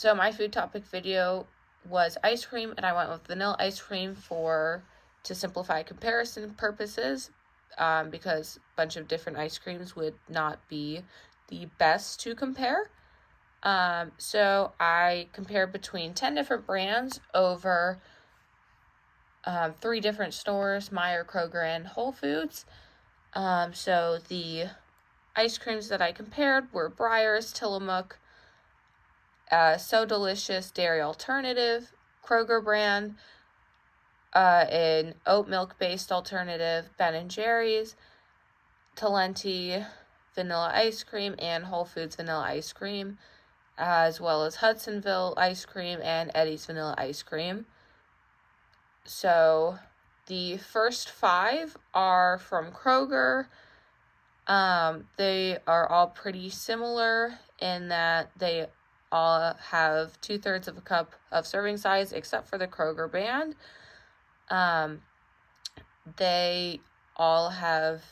So my food topic video was ice cream, and I went with vanilla ice cream to simplify comparison purposes, because a bunch of different ice creams would not be the best to compare. So I compared between 10 different brands over 3 different stores: Meijer, Kroger, and Whole Foods. So the ice creams that I compared were Breyers, Tillamook, So Delicious Dairy Alternative, Kroger brand, an oat milk based alternative, Ben & Jerry's, Talenti vanilla ice cream, and Whole Foods vanilla ice cream, as well as Hudsonville ice cream and Eddie's vanilla ice cream. So the first 5 are from Kroger. They are all pretty similar in that they all have 2/3 of a cup of serving size, except for the Kroger brand. They all have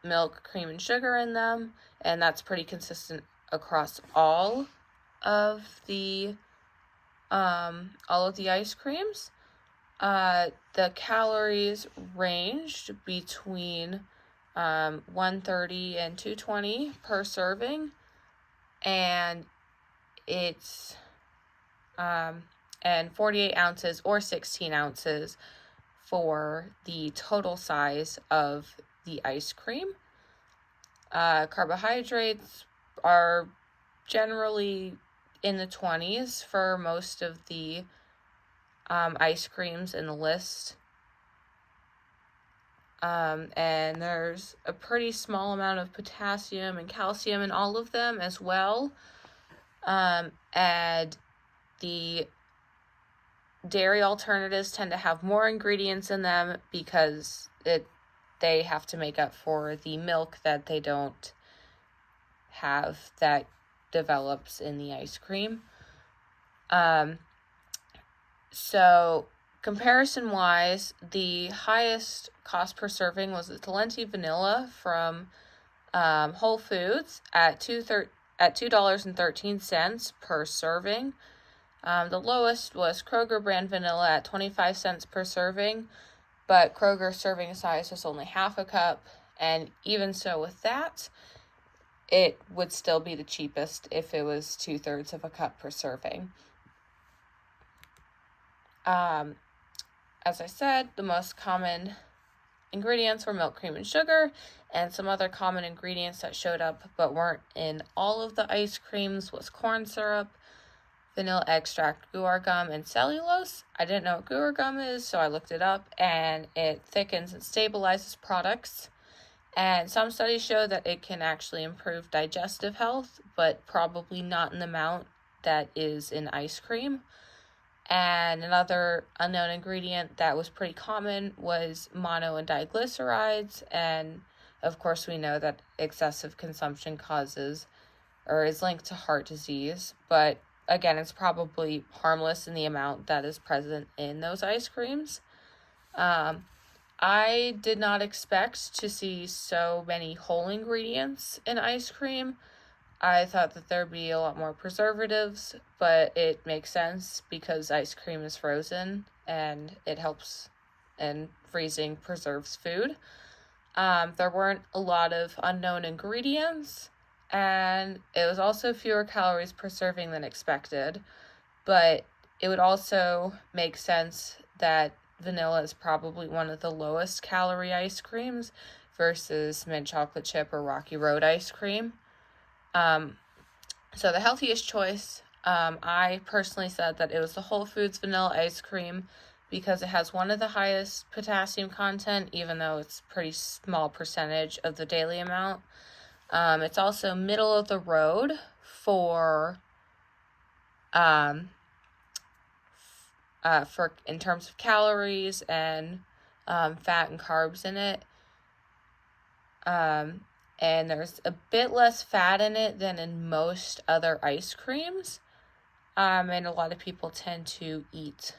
milk, cream, and sugar in them, and that's pretty consistent across all of the ice creams. The calories ranged between 130 and 220 per serving, and it's and 48 ounces or 16 ounces for the total size of the ice cream. Carbohydrates are generally in the 20s for most of the ice creams in the list. And there's a pretty small amount of potassium and calcium in all of them as well. And the dairy alternatives tend to have more ingredients in them because they have to make up for the milk that they don't have that develops in the ice cream. So comparison wise, the highest cost per serving was the Talenti vanilla from Whole Foods at $2.13 per serving. The lowest was Kroger brand vanilla at 25 cents per serving, but Kroger's serving size was only half a cup, and even so with that, it would still be the cheapest if it was 2/3 of a cup per serving. As I said, the most common ingredients were milk, cream, and sugar, and some other common ingredients that showed up but weren't in all of the ice creams was corn syrup, vanilla extract, guar gum, and cellulose. I didn't know what guar gum is, so I looked it up, and it thickens and stabilizes products. And some studies show that it can actually improve digestive health, but probably not in the amount that is in ice cream. And another unknown ingredient that was pretty common was mono and diglycerides, and of course we know that excessive consumption causes or is linked to heart disease, but again, it's probably harmless in the amount that is present in those ice creams. I did not expect to see so many whole ingredients in ice cream. I thought that there'd be a lot more preservatives, but it makes sense because ice cream is frozen and it helps, and freezing preserves food. There weren't a lot of unknown ingredients, and it was also fewer calories per serving than expected, but it would also make sense that vanilla is probably one of the lowest calorie ice creams versus mint chocolate chip or Rocky Road ice cream. So the healthiest choice, I personally said that it was the Whole Foods vanilla ice cream because it has one of the highest potassium content, even though it's a pretty small percentage of the daily amount. It's also middle of the road for in terms of calories and fat and carbs in it. And there's a bit less fat in it than in most other ice creams. And a lot of people tend to eat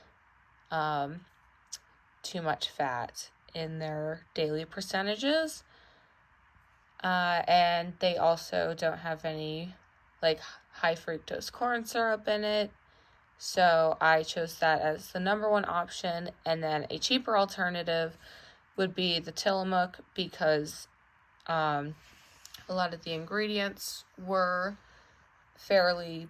too much fat in their daily percentages. And they also don't have any high fructose corn syrup in it. So I chose that as the number one option. And then a cheaper alternative would be the Tillamook, because a lot of the ingredients were fairly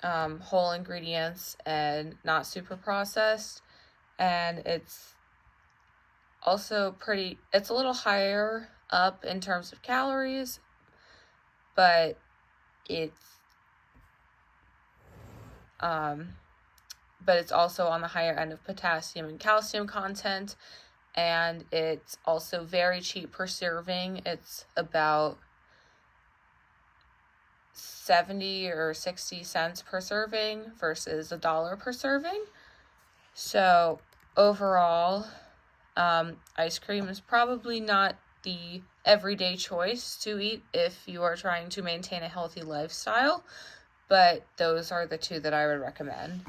whole ingredients and not super processed. And it's also it's a little higher up in terms of calories, but it's also on the higher end of potassium and calcium content, and it's also very cheap per serving. It's about 70 or 60 cents per serving versus $1 per serving. So overall, ice cream is probably not the everyday choice to eat if you are trying to maintain a healthy lifestyle, but those are the two that I would recommend.